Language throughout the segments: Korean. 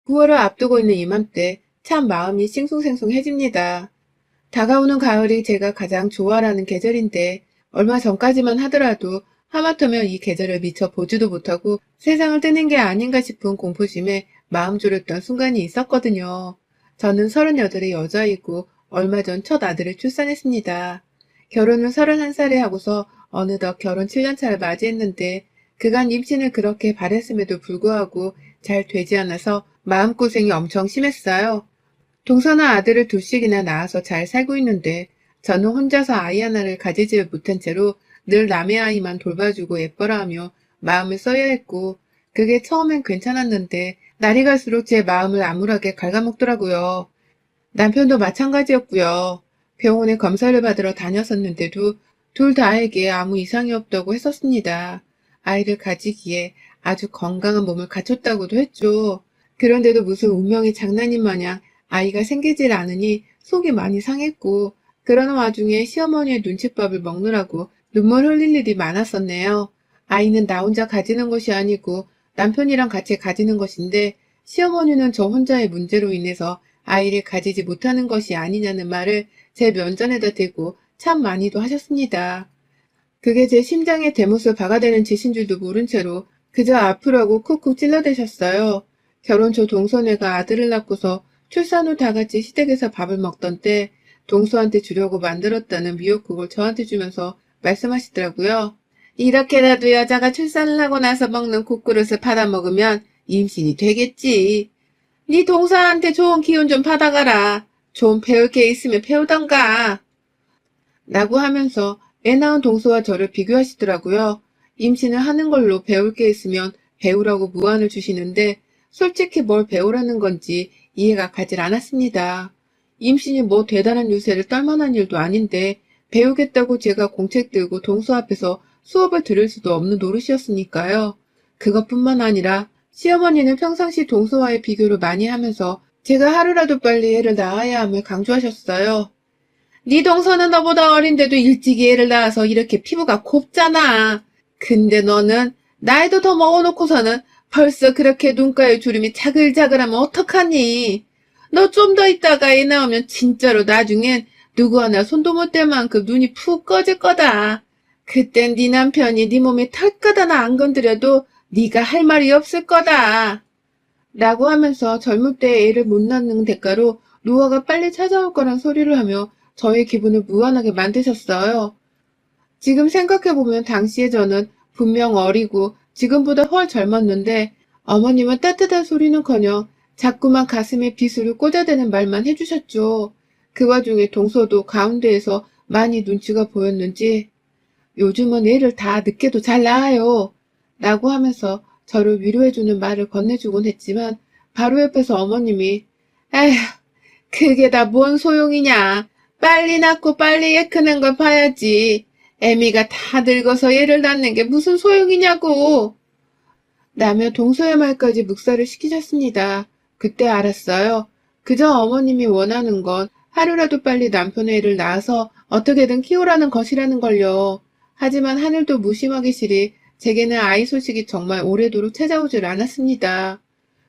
9월을 앞두고 있는 이맘때 참 마음이 싱숭생숭해집니다. 다가오는 가을이 제가 가장 좋아하는 계절인데 얼마 전까지만 하더라도 하마터면 이 계절을 미처 보지도 못하고 세상을 뜨는 게 아닌가 싶은 공포심에 마음 졸였던 순간이 있었거든요. 저는 38의 여자이고 얼마 전 첫 아들을 출산했습니다. 결혼을 31살에 하고서 어느덧 결혼 7년차를 맞이했는데 그간 임신을 그렇게 바랬음에도 불구하고 잘 되지 않아서 마음고생이 엄청 심했어요. 동서나 아들을 둘씩이나 낳아서 잘 살고 있는데 저는 혼자서 아이 하나를 가지지 못한 채로 늘 남의 아이만 돌봐주고 예뻐라 하며 마음을 써야 했고 그게 처음엔 괜찮았는데 날이 갈수록 제 마음을 암울하게 갉아먹더라고요. 남편도 마찬가지였고요. 병원에 검사를 받으러 다녔었는데도 둘 다에게 아무 이상이 없다고 했었습니다. 아이를 가지기에 아주 건강한 몸을 갖췄다고도 했죠. 그런데도 무슨 운명의 장난인 마냥 아이가 생기질 않으니 속이 많이 상했고 그러는 와중에 시어머니의 눈칫밥을 먹느라고 눈물 흘릴 일이 많았었네요. 아이는 나 혼자 가지는 것이 아니고 남편이랑 같이 가지는 것인데 시어머니는 저 혼자의 문제로 인해서 아이를 가지지 못하는 것이 아니냐는 말을 제 면전에다 대고 참 많이도 하셨습니다. 그게 제 심장에 대못을 박아대는 짓인 줄도 모른 채로 그저 아프라고 쿡쿡 찔러대셨어요. 결혼 초 동서네가 아들을 낳고서 출산 후 다 같이 시댁에서 밥을 먹던 때 동서한테 주려고 만들었다는 미역국을 저한테 주면서 말씀하시더라고요. 이렇게라도 여자가 출산을 하고 나서 먹는 국그릇을 받아 먹으면 임신이 되겠지. 네 동서한테 좋은 기운 좀 받아가라. 좀 배울 게 있으면 배우던가. 라고 하면서 애 낳은 동서와 저를 비교하시더라고요. 임신을 하는 걸로 배울 게 있으면 배우라고 무안을 주시는데 솔직히 뭘 배우라는 건지 이해가 가질 않았습니다. 임신이 뭐 대단한 유세를 떨만한 일도 아닌데 배우겠다고 제가 공책 들고 동서 앞에서 수업을 들을 수도 없는 노릇이었으니까요. 그것뿐만 아니라 시어머니는 평상시 동서와의 비교를 많이 하면서 제가 하루라도 빨리 애를 낳아야 함을 강조하셨어요. 네 동서는 너보다 어린데도 일찍 애를 낳아서 이렇게 피부가 곱잖아. 근데 너는 나이도 더 먹어놓고서는 벌써 그렇게 눈가에 주름이 자글자글하면 어떡하니? 너 좀 더 있다가 애 나오면 진짜로 나중엔 누구 하나 손도 못 댈 만큼 눈이 푹 꺼질 거다. 그땐 네 남편이 네 몸에 털끝 하나 안 건드려도 네가 할 말이 없을 거다. 라고 하면서 젊을 때 애를 못 낳는 대가로 노화가 빨리 찾아올 거란 소리를 하며 저의 기분을 무한하게 만드셨어요. 지금 생각해보면 당시에 저는 분명 어리고 지금보다 훨 젊었는데 어머님은 따뜻한 소리는커녕 자꾸만 가슴에 비수를 꽂아대는 말만 해주셨죠. 그 와중에 동서도 가운데에서 많이 눈치가 보였는지 요즘은 애를 다 늦게도 잘 낳아요. 라고 하면서 저를 위로해주는 말을 건네주곤 했지만 바로 옆에서 어머님이 에휴 그게 다 뭔 소용이냐. 빨리 낳고 빨리 애 크는 걸 봐야지. 애미가 다 늙어서 애를 낳는 게 무슨 소용이냐고. 라며 동서의 말까지 묵살을 시키셨습니다. 그때 알았어요. 그저 어머님이 원하는 건 하루라도 빨리 남편의 애를 낳아서 어떻게든 키우라는 것이라는 걸요. 하지만 하늘도 무심하기 싫이 제게는 아이 소식이 정말 오래도록 찾아오질 않았습니다.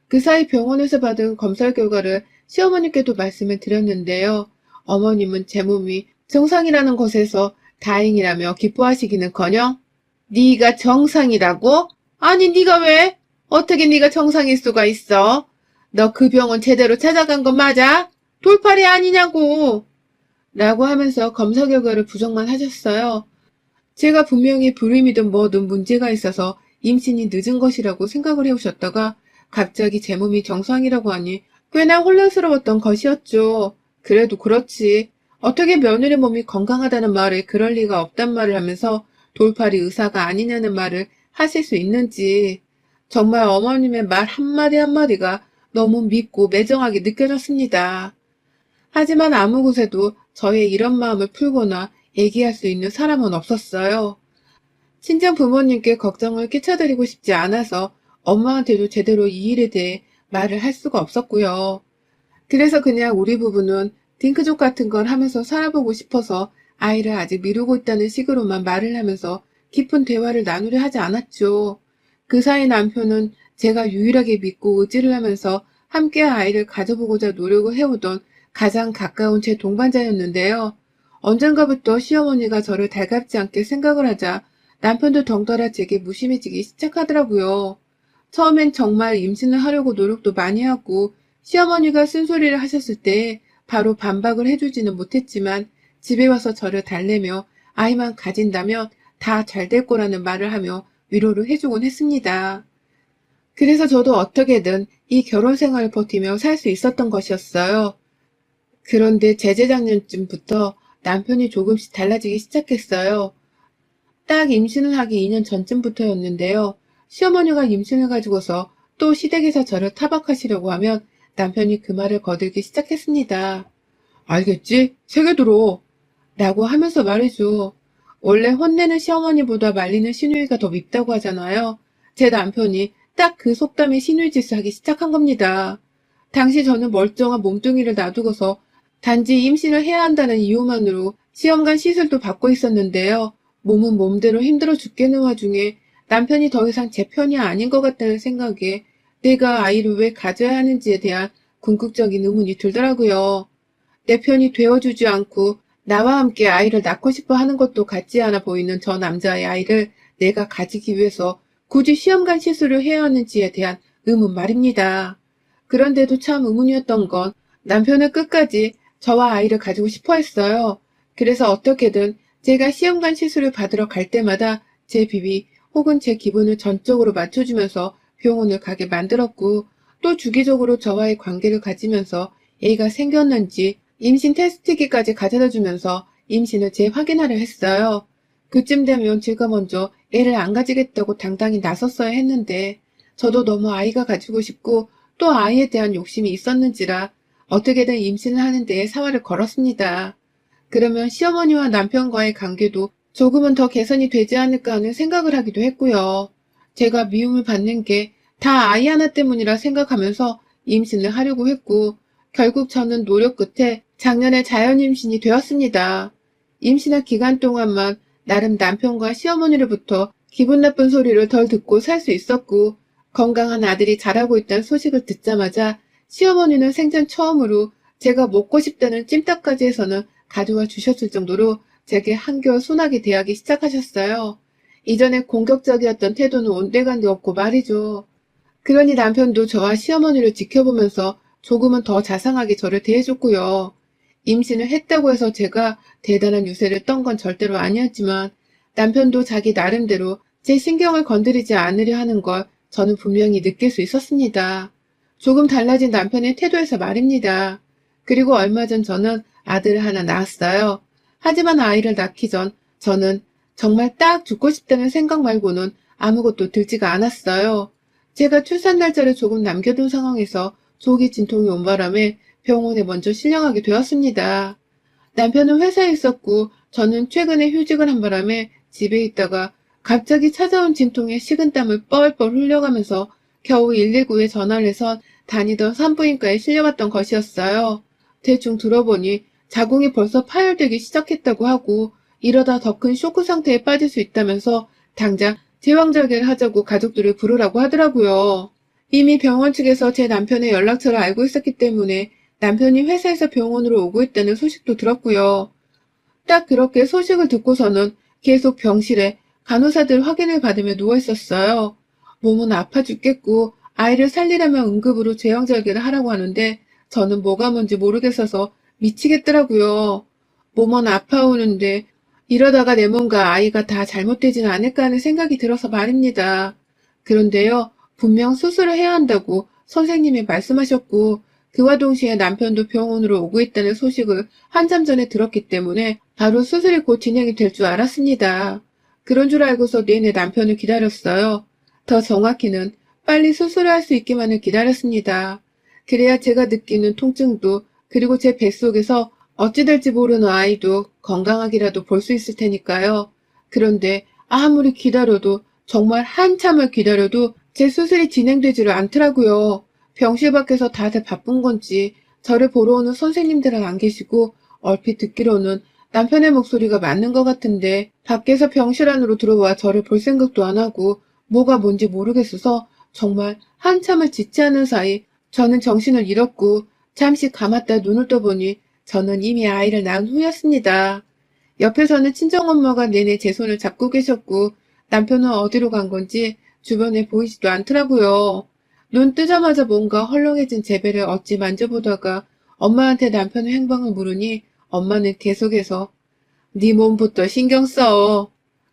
그 사이 병원에서 받은 검사 결과를 시어머니께도 말씀을 드렸는데요. 어머님은 제 몸이 정상이라는 것에서 다행이라며 기뻐하시기는커녕 네가 정상이라고? 아니 네가 왜? 어떻게 네가 정상일 수가 있어? 너 그 병원 제대로 찾아간 거 맞아? 돌팔이 아니냐고. 라고 하면서 검사 결과를 부정만 하셨어요. 제가 분명히 불임이든 뭐든 문제가 있어서 임신이 늦은 것이라고 생각을 해오셨다가 갑자기 제 몸이 정상이라고 하니 꽤나 혼란스러웠던 것이었죠. 그래도 그렇지. 어떻게 며느리 몸이 건강하다는 말에 그럴 리가 없단 말을 하면서 돌팔이 의사가 아니냐는 말을 하실 수 있는지 정말 어머님의 말 한마디 한마디가 너무 밉고 매정하게 느껴졌습니다. 하지만 아무 곳에도 저의 이런 마음을 풀거나 얘기할 수 있는 사람은 없었어요. 친정 부모님께 걱정을 끼쳐드리고 싶지 않아서 엄마한테도 제대로 이 일에 대해 말을 할 수가 없었고요. 그래서 그냥 우리 부부는 딩크족 같은 걸 하면서 살아보고 싶어서 아이를 아직 미루고 있다는 식으로만 말을 하면서 깊은 대화를 나누려 하지 않았죠. 그 사이 남편은 제가 유일하게 믿고 의지를 하면서 함께 아이를 가져보고자 노력을 해오던 가장 가까운 제 동반자였는데요. 언젠가부터 시어머니가 저를 달갑지 않게 생각을 하자 남편도 덩달아 제게 무심해지기 시작하더라고요. 처음엔 정말 임신을 하려고 노력도 많이 하고 시어머니가 쓴소리를 하셨을 때 바로 반박을 해주지는 못했지만 집에 와서 저를 달래며 아이만 가진다면 다 잘 될 거라는 말을 하며 위로를 해주곤 했습니다. 그래서 저도 어떻게든 이 결혼 생활을 버티며 살 수 있었던 것이었어요. 그런데 재재작년쯤부터 남편이 조금씩 달라지기 시작했어요. 딱 임신을 하기 2년 전쯤부터였는데요. 시어머니가 임신을 가지고서 또 시댁에서 저를 타박하시려고 하면 남편이 그 말을 거들기 시작했습니다. 알겠지? 세게 들어. 라고 하면서 말이죠. 원래 혼내는 시어머니보다 말리는 시누이가 더 밉다고 하잖아요. 제 남편이 딱 그 속담에 시누이짓을 하기 시작한 겁니다. 당시 저는 멀쩡한 몸뚱이를 놔두고서 단지 임신을 해야 한다는 이유만으로 시험관 시술도 받고 있었는데요. 몸은 몸대로 힘들어 죽겠는 와중에 남편이 더 이상 제 편이 아닌 것 같다는 생각에 내가 아이를 왜 가져야 하는지에 대한 궁극적인 의문이 들더라고요. 내 편이 되어주지 않고 나와 함께 아이를 낳고 싶어 하는 것도 같지 않아 보이는 저 남자의 아이를 내가 가지기 위해서 굳이 시험관 시술을 해야 하는지에 대한 의문 말입니다. 그런데도 참 의문이었던 건 남편은 끝까지 저와 아이를 가지고 싶어 했어요. 그래서 어떻게든 제가 시험관 시술을 받으러 갈 때마다 제 비위 혹은 제 기분을 전적으로 맞춰주면서 병원을 가게 만들었고 또 주기적으로 저와의 관계를 가지면서 애가 생겼는지 임신 테스트기까지 가져다 주면서 임신을 재확인하려 했어요. 그쯤 되면 제가 먼저 애를 안 가지겠다고 당당히 나섰어야 했는데 저도 너무 아이가 가지고 싶고 또 아이에 대한 욕심이 있었는지라 어떻게든 임신을 하는 데에 사활을 걸었습니다. 그러면 시어머니와 남편과의 관계도 조금은 더 개선이 되지 않을까 하는 생각을 하기도 했고요. 제가 미움을 받는 게 다 아이 하나 때문이라 생각하면서 임신을 하려고 했고 결국 저는 노력 끝에 작년에 자연 임신이 되었습니다. 임신한 기간 동안만 나름 남편과 시어머니로부터 기분 나쁜 소리를 덜 듣고 살 수 있었고 건강한 아들이 자라고 있다는 소식을 듣자마자 시어머니는 생전 처음으로 제가 먹고 싶다는 찜닭까지 해서는 가져와 주셨을 정도로 제게 한결 순하게 대하기 시작하셨어요. 이전에 공격적이었던 태도는 온데간데 없고 말이죠. 그러니 남편도 저와 시어머니를 지켜보면서 조금은 더 자상하게 저를 대해줬고요. 임신을 했다고 해서 제가 대단한 유세를 떤 건 절대로 아니었지만 남편도 자기 나름대로 제 신경을 건드리지 않으려 하는 걸 저는 분명히 느낄 수 있었습니다. 조금 달라진 남편의 태도에서 말입니다. 그리고 얼마 전 저는 아들을 하나 낳았어요. 하지만 아이를 낳기 전 저는 정말 딱 죽고 싶다는 생각 말고는 아무것도 들지가 않았어요. 제가 출산 날짜를 조금 남겨둔 상황에서 조기 진통이 온 바람에 병원에 먼저 실려가게 되었습니다. 남편은 회사에 있었고 저는 최근에 휴직을 한 바람에 집에 있다가 갑자기 찾아온 진통에 식은땀을 뻘뻘 흘려가면서 겨우 119에 전화를 해서 다니던 산부인과에 실려갔던 것이었어요. 대충 들어보니 자궁이 벌써 파열되기 시작했다고 하고 이러다 더 큰 쇼크 상태에 빠질 수 있다면서 당장 제왕절개를 하자고 가족들을 부르라고 하더라고요. 이미 병원 측에서 제 남편의 연락처를 알고 있었기 때문에 남편이 회사에서 병원으로 오고 있다는 소식도 들었고요. 딱 그렇게 소식을 듣고서는 계속 병실에 간호사들 확인을 받으며 누워있었어요. 몸은 아파 죽겠고 아이를 살리려면 응급으로 제왕절개를 하라고 하는데 저는 뭐가 뭔지 모르겠어서 미치겠더라고요. 몸은 아파오는데 이러다가 내 몸과 아이가 다 잘못되지는 않을까 하는 생각이 들어서 말입니다. 그런데요, 분명 수술을 해야 한다고 선생님이 말씀하셨고 그와 동시에 남편도 병원으로 오고 있다는 소식을 한참 전에 들었기 때문에 바로 수술이 곧 진행이 될 줄 알았습니다. 그런 줄 알고서 내내 남편을 기다렸어요. 더 정확히는 빨리 수술을 할 수 있기만을 기다렸습니다. 그래야 제가 느끼는 통증도 그리고 제 뱃속에서 어찌 될지 모르는 아이도 건강하기라도 볼 수 있을 테니까요. 그런데 아무리 기다려도 정말 한참을 기다려도 제 수술이 진행되지를 않더라고요. 병실 밖에서 다들 바쁜 건지 저를 보러 오는 선생님들은 안 계시고 얼핏 듣기로는 남편의 목소리가 맞는 것 같은데 밖에서 병실 안으로 들어와 저를 볼 생각도 안 하고 뭐가 뭔지 모르겠어서 정말 한참을 지체하는 사이 저는 정신을 잃었고 잠시 감았다 눈을 떠보니 저는 이미 아이를 낳은 후였습니다. 옆에서는 친정엄마가 내내 제 손을 잡고 계셨고 남편은 어디로 간 건지 주변에 보이지도 않더라고요. 눈 뜨자마자 뭔가 헐렁해진 제배를 어찌 만져보다가 엄마한테 남편의 행방을 물으니 엄마는 계속해서 네 몸부터 신경 써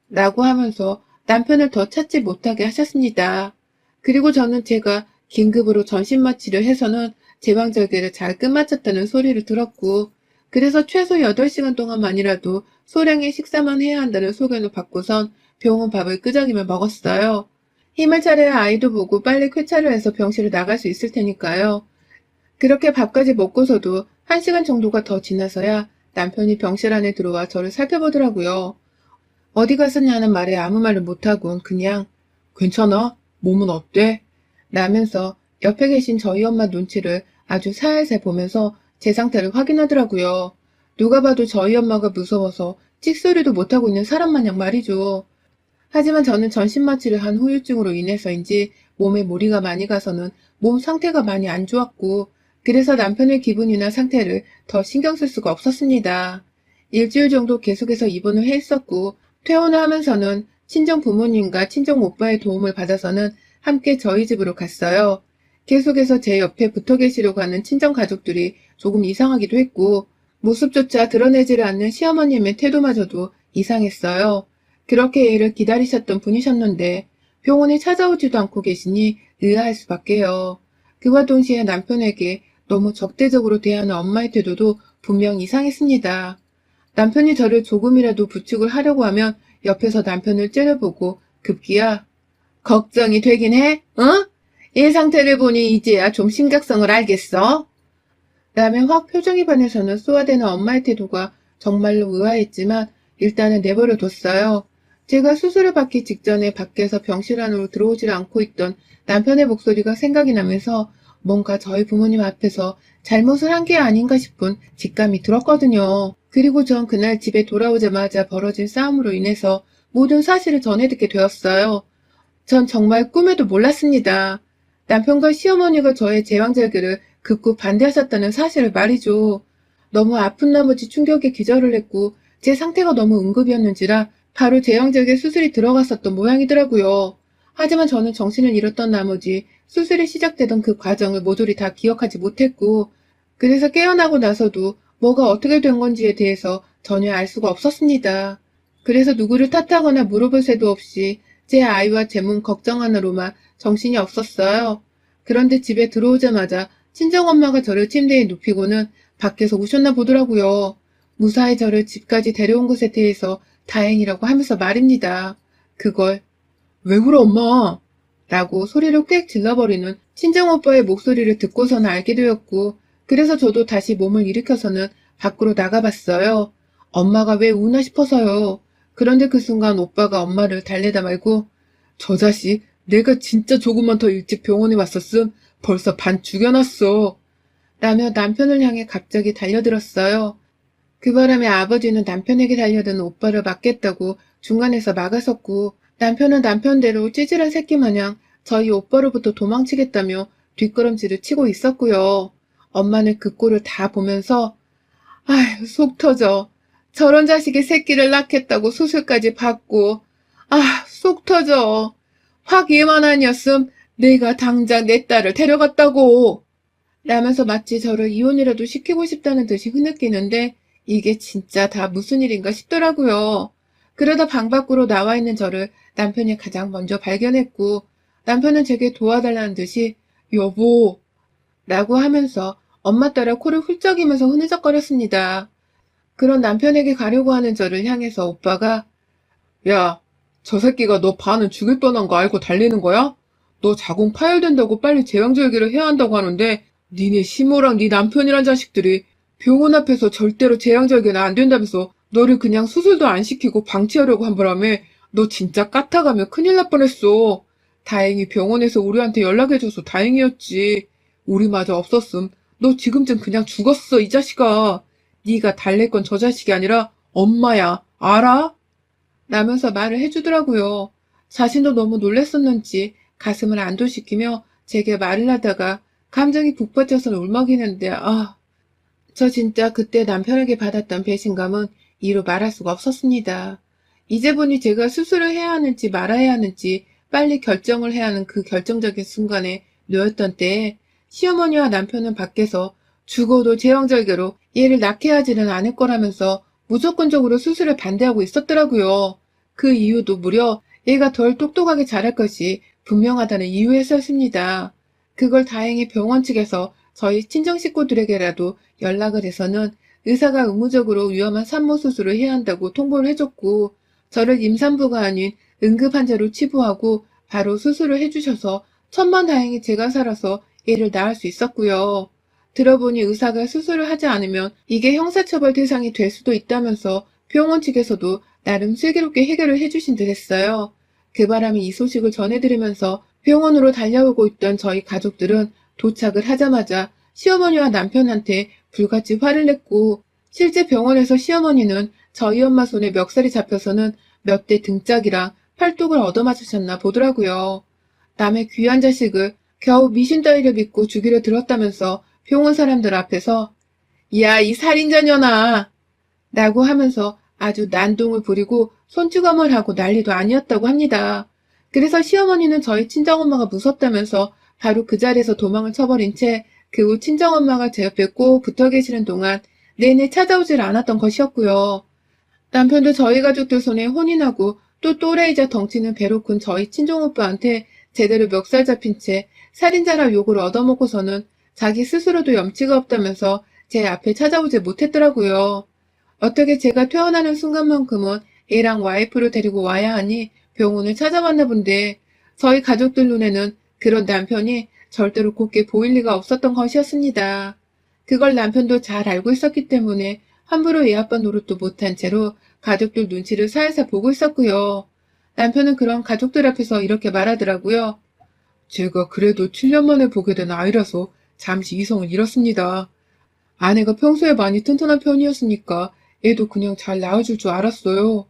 라고 하면서 남편을 더 찾지 못하게 하셨습니다. 그리고 저는 제가 긴급으로 전신마취를 해서는 제왕절개를 잘 끝마쳤다는 소리를 들었고 그래서 최소 8시간 동안만이라도 소량의 식사만 해야 한다는 소견을 받고선 병원 밥을 끄적이며 먹었어요. 힘을 차려야 아이도 보고 빨리 쾌차를 해서 병실을 나갈 수 있을 테니까요. 그렇게 밥까지 먹고서도 1시간 정도가 더 지나서야 남편이 병실 안에 들어와 저를 살펴보더라고요. 어디 갔었냐는 말에 아무 말을 못하곤 그냥 괜찮아? 몸은 어때? 라면서 옆에 계신 저희 엄마 눈치를 아주 살살 보면서 제 상태를 확인하더라고요. 누가 봐도 저희 엄마가 무서워서 찍소리도 못하고 있는 사람 마냥 말이죠. 하지만 저는 전신마취를 한 후유증으로 인해서인지 몸에 무리가 많이 가서는 몸 상태가 많이 안 좋았고 그래서 남편의 기분이나 상태를 더 신경 쓸 수가 없었습니다. 일주일 정도 계속해서 입원을 해 있었고 퇴원을 하면서는 친정 부모님과 친정 오빠의 도움을 받아서는 함께 저희 집으로 갔어요. 계속해서 제 옆에 붙어 계시려고 하는 친정 가족들이 조금 이상하기도 했고 모습조차 드러내지를 않는 시어머님의 태도마저도 이상했어요. 그렇게 애를 기다리셨던 분이셨는데 병원에 찾아오지도 않고 계시니 의아할 수밖에요. 그와 동시에 남편에게 너무 적대적으로 대하는 엄마의 태도도 분명 이상했습니다. 남편이 저를 조금이라도 부축을 하려고 하면 옆에서 남편을 째려보고 급기야 걱정이 되긴 해? 응? 이 상태를 보니 이제야 좀 심각성을 알겠어? 라면 확 표정이 반해서는 쏘아대는 엄마의 태도가 정말로 의아했지만 일단은 내버려 뒀어요. 제가 수술을 받기 직전에 밖에서 병실 안으로 들어오질 않고 있던 남편의 목소리가 생각이 나면서 뭔가 저희 부모님 앞에서 잘못을 한 게 아닌가 싶은 직감이 들었거든요. 그리고 전 그날 집에 돌아오자마자 벌어진 싸움으로 인해서 모든 사실을 전해 듣게 되었어요. 전 정말 꿈에도 몰랐습니다. 남편과 시어머니가 저의 제왕절개를 극구 반대하셨다는 사실을 말이죠. 너무 아픈 나머지 충격에 기절을 했고 제 상태가 너무 응급이었는지라 바로 제왕절개 수술이 들어갔었던 모양이더라고요. 하지만 저는 정신을 잃었던 나머지 수술이 시작되던 그 과정을 모조리 다 기억하지 못했고 그래서 깨어나고 나서도 뭐가 어떻게 된 건지에 대해서 전혀 알 수가 없었습니다. 그래서 누구를 탓하거나 물어볼 새도 없이 제 아이와 제 몸 걱정하느로만 정신이 없었어요. 그런데 집에 들어오자마자 친정엄마가 저를 침대에 눕히고는 밖에서 우셨나 보더라고요. 무사히 저를 집까지 데려온 것에 대해서 다행이라고 하면서 말입니다. 그걸 왜 그래 엄마? 라고 소리를 꽥 질러버리는 친정오빠의 목소리를 듣고서는 알게 되었고 그래서 저도 다시 몸을 일으켜서는 밖으로 나가봤어요. 엄마가 왜 우나 싶어서요. 그런데 그 순간 오빠가 엄마를 달래다 말고 저 자식 내가 진짜 조금만 더 일찍 병원에 왔었음 벌써 반 죽여놨어. 라며 남편을 향해 갑자기 달려들었어요. 그 바람에 아버지는 남편에게 달려드는 오빠를 막겠다고 중간에서 막아섰고 남편은 남편대로 찌질한 새끼 마냥 저희 오빠로부터 도망치겠다며 뒷걸음질을 치고 있었고요. 엄마는 그 꼴을 다 보면서 아휴 속 터져. 저런 자식이 새끼를 낳겠다고 수술까지 받고 속 터져. 확 얘만 아니었음 내가 당장 내 딸을 데려갔다고 라면서 마치 저를 이혼이라도 시키고 싶다는 듯이 흐느끼는데 이게 진짜 다 무슨 일인가 싶더라고요. 그러다 방 밖으로 나와 있는 저를 남편이 가장 먼저 발견했고 남편은 제게 도와달라는 듯이 여보 라고 하면서 엄마 따라 코를 훌쩍이면서 흐느적거렸습니다. 그런 남편에게 가려고 하는 저를 향해서 오빠가 야, 저 새끼가 너 반은 죽일 뻔한 거 알고 달리는 거야? 너 자궁 파열된다고 빨리 제왕절개를 해야 한다고 하는데 니네 시모랑 네 남편이란 자식들이 병원 앞에서 절대로 제왕절개는 안 된다면서 너를 그냥 수술도 안 시키고 방치하려고 한 바람에 너 진짜 까타가면 큰일 날 뻔했어. 다행히 병원에서 우리한테 연락해줘서 다행이었지. 우리마저 없었음. 너 지금쯤 그냥 죽었어, 이 자식아. 네가 달랠 건 저 자식이 아니라 엄마야. 알아? 라면서 말을 해주더라고요. 자신도 너무 놀랬었는지 가슴을 안도시키며 제게 말을 하다가 감정이 북받쳐서 울먹이는데 저 진짜 그때 남편에게 받았던 배신감은 이루 말할 수가 없었습니다. 이제 보니 제가 수술을 해야 하는지 말아야 하는지 빨리 결정을 해야 하는 그 결정적인 순간에 놓였던 때에 시어머니와 남편은 밖에서 죽어도 제왕절개로 얘를 낳게 하지는 않을 거라면서 무조건적으로 수술을 반대하고 있었더라고요. 그 이유도 무려 얘가 덜 똑똑하게 자랄 것이 분명하다는 이유였었습니다. 그걸 다행히 병원 측에서 저희 친정 식구들에게라도 연락을 해서는 의사가 의무적으로 위험한 산모 수술을 해야 한다고 통보를 해줬고, 저를 임산부가 아닌 응급환자로 치부하고 바로 수술을 해주셔서 천만다행히 제가 살아서 얘를 낳을 수 있었고요. 들어보니 의사가 수술을 하지 않으면 이게 형사처벌 대상이 될 수도 있다면서 병원 측에서도 나름 슬기롭게 해결을 해주신 듯 했어요. 그 바람에 이 소식을 전해드리면서 병원으로 달려오고 있던 저희 가족들은 도착을 하자마자 시어머니와 남편한테 불같이 화를 냈고, 실제 병원에서 시어머니는 저희 엄마 손에 멱살이 잡혀서는 몇 대 등짝이랑 팔뚝을 얻어맞으셨나 보더라고요. 남의 귀한 자식을 겨우 미신 따위를 믿고 주기로 들었다면서 병원 사람들 앞에서 야, 이 살인자녀나! 라고 하면서 아주 난동을 부리고 손찌검을 하고 난리도 아니었다고 합니다. 그래서 시어머니는 저희 친정엄마가 무섭다면서 바로 그 자리에서 도망을 쳐버린 채 그 후 친정엄마가 제 옆에 꼭 붙어 계시는 동안 내내 찾아오질 않았던 것이었고요. 남편도 저희 가족들 손에 혼이 나고 또 또래이자 덩치는 배로 큰 저희 친정오빠한테 제대로 멱살 잡힌 채 살인자라 욕을 얻어먹고서는 자기 스스로도 염치가 없다면서 제 앞에 찾아오지 못했더라고요. 어떻게 제가 퇴원하는 순간만큼은 애랑 와이프를 데리고 와야 하니 병원을 찾아왔나 본데, 저희 가족들 눈에는 그런 남편이 절대로 곱게 보일 리가 없었던 것이었습니다. 그걸 남편도 잘 알고 있었기 때문에 함부로 애 아빠 노릇도 못한 채로 가족들 눈치를 살살 보고 있었고요. 남편은 그런 가족들 앞에서 이렇게 말하더라고요. 제가 그래도 7년 만에 보게 된 아이라서 잠시 이성을 잃었습니다. 아내가 평소에 많이 튼튼한 편이었으니까 애도 그냥 잘 낳아줄 줄 알았어요.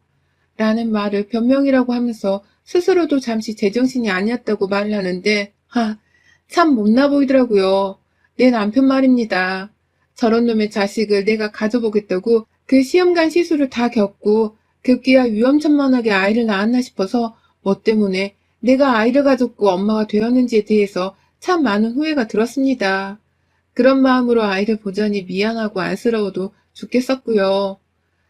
라는 말을 변명이라고 하면서 스스로도 잠시 제정신이 아니었다고 말을 하는데, 참 못나 보이더라고요. 내 남편 말입니다. 저런 놈의 자식을 내가 가져보겠다고 그 시험관 시술을 다 겪고 급기야 위험천만하게 아이를 낳았나 싶어서 뭐 때문에 내가 아이를 가졌고 엄마가 되었는지에 대해서 참 많은 후회가 들었습니다. 그런 마음으로 아이를 보자니 미안하고 안쓰러워도 죽겠었고요.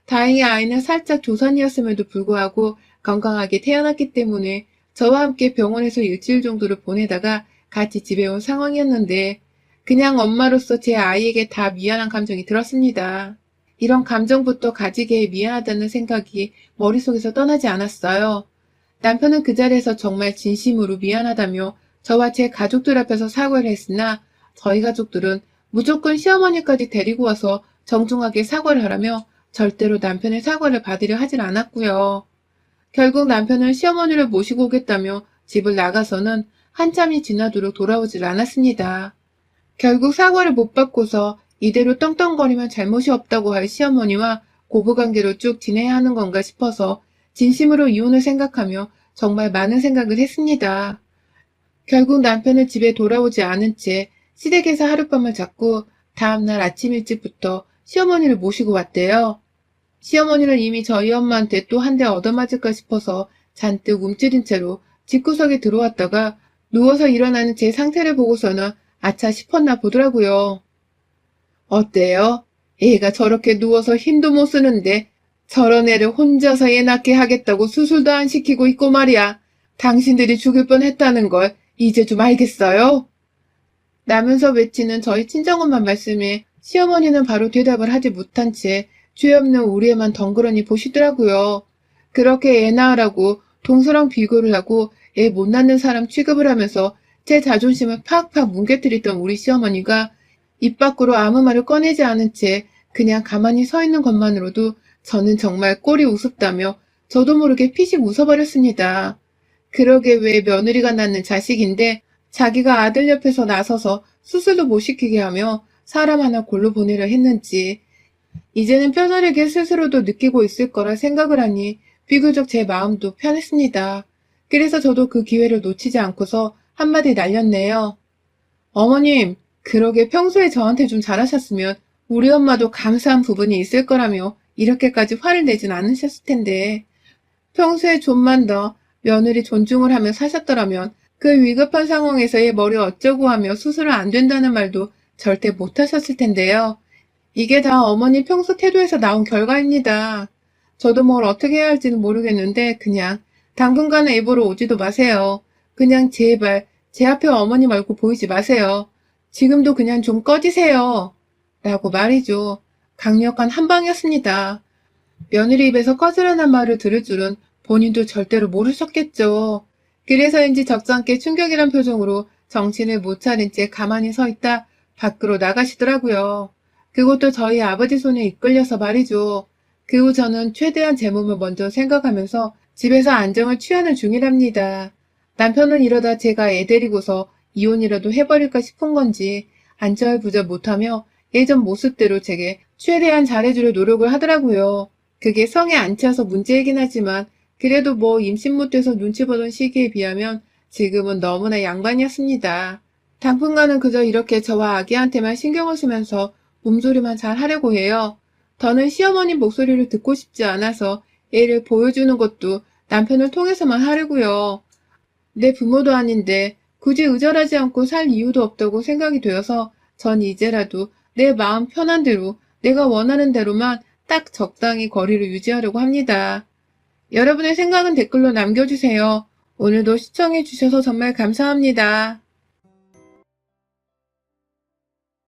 다행히 아이는 살짝 조산이었음에도 불구하고 건강하게 태어났기 때문에 저와 함께 병원에서 일주일 정도를 보내다가 같이 집에 온 상황이었는데, 그냥 엄마로서 제 아이에게 다 미안한 감정이 들었습니다. 이런 감정부터 가지게 미안하다는 생각이 머릿속에서 떠나지 않았어요. 남편은 그 자리에서 정말 진심으로 미안하다며 저와 제 가족들 앞에서 사과를 했으나, 저희 가족들은 무조건 시어머니까지 데리고 와서 정중하게 사과를 하라며 절대로 남편의 사과를 받으려 하진 않았고요. 결국 남편은 시어머니를 모시고 오겠다며 집을 나가서는 한참이 지나도록 돌아오질 않았습니다. 결국 사과를 못 받고서 이대로 떵떵거리면 잘못이 없다고 할 시어머니와 고부관계로 쭉 지내야 하는 건가 싶어서 진심으로 이혼을 생각하며 정말 많은 생각을 했습니다. 결국 남편은 집에 돌아오지 않은 채 시댁에서 하룻밤을 잤고 다음날 아침 일찍부터 시어머니를 모시고 왔대요. 시어머니는 이미 저희 엄마한테 또 한 대 얻어맞을까 싶어서 잔뜩 움츠린 채로 집구석에 들어왔다가 누워서 일어나는 제 상태를 보고서는 아차 싶었나 보더라고요. 어때요? 애가 저렇게 누워서 힘도 못 쓰는데 저런 애를 혼자서 애 낳게 하겠다고 수술도 안 시키고 있고 말이야. 당신들이 죽을 뻔했다는 걸 이제 좀 알겠어요? 라면서 외치는 저희 친정엄마 말씀에 시어머니는 바로 대답을 하지 못한 채 죄 없는 우리 애만 덩그러니 보시더라고요. 그렇게 애 낳으라고 동서랑 비교를 하고 애 못 낳는 사람 취급을 하면서 제 자존심을 팍팍 뭉개뜨리던 우리 시어머니가 입 밖으로 아무 말을 꺼내지 않은 채 그냥 가만히 서 있는 것만으로도 저는 정말 꼴이 우습다며 저도 모르게 피식 웃어버렸습니다. 그러게 왜 며느리가 낳는 자식인데 자기가 아들 옆에서 나서서 수술도 못 시키게 하며 사람 하나 골로 보내려 했는지, 이제는 뼈저리게 스스로도 느끼고 있을 거라 생각을 하니 비교적 제 마음도 편했습니다. 그래서 저도 그 기회를 놓치지 않고서 한마디 날렸네요. 어머님, 그러게 평소에 저한테 좀 잘하셨으면 우리 엄마도 감사한 부분이 있을 거라며 이렇게까지 화를 내진 않으셨을 텐데 평소에 좀만 더 며느리 존중을 하며 사셨더라면 그 위급한 상황에서의 머리 어쩌고 하며 수술은 안 된다는 말도 절대 못 하셨을 텐데요. 이게 다 어머니 평소 태도에서 나온 결과입니다. 저도 뭘 어떻게 해야 할지는 모르겠는데 그냥 당분간은 애보러 오지도 마세요. 그냥 제발 제 앞에 어머니 말고 보이지 마세요. 지금도 그냥 좀 꺼지세요. 라고 말이죠. 강력한 한방이었습니다. 며느리 입에서 꺼지라는 말을 들을 줄은 본인도 절대로 모르셨겠죠. 그래서인지 적잖게 충격이란 표정으로 정신을 못 차린 채 가만히 서 있다 밖으로 나가시더라고요. 그것도 저희 아버지 손에 이끌려서 말이죠. 그 후 저는 최대한 제 몸을 먼저 생각하면서 집에서 안정을 취하는 중이랍니다. 남편은 이러다 제가 애 데리고서 이혼이라도 해버릴까 싶은 건지 안절부절 못하며 예전 모습대로 제게 최대한 잘해주려 노력을 하더라고요. 그게 성에 안 차서 문제이긴 하지만 그래도 뭐 임신 못해서 눈치 보던 시기에 비하면 지금은 너무나 양반이었습니다. 당분간은 그저 이렇게 저와 아기한테만 신경을 쓰면서 몸조리만 잘 하려고 해요. 더는 시어머니 목소리를 듣고 싶지 않아서 애를 보여주는 것도 남편을 통해서만 하려고요. 내 부모도 아닌데 굳이 의절하지 않고 살 이유도 없다고 생각이 되어서 전 이제라도 내 마음 편한 대로 내가 원하는 대로만 딱 적당히 거리를 유지하려고 합니다. 여러분의 생각은 댓글로 남겨주세요. 오늘도 시청해주셔서 정말 감사합니다.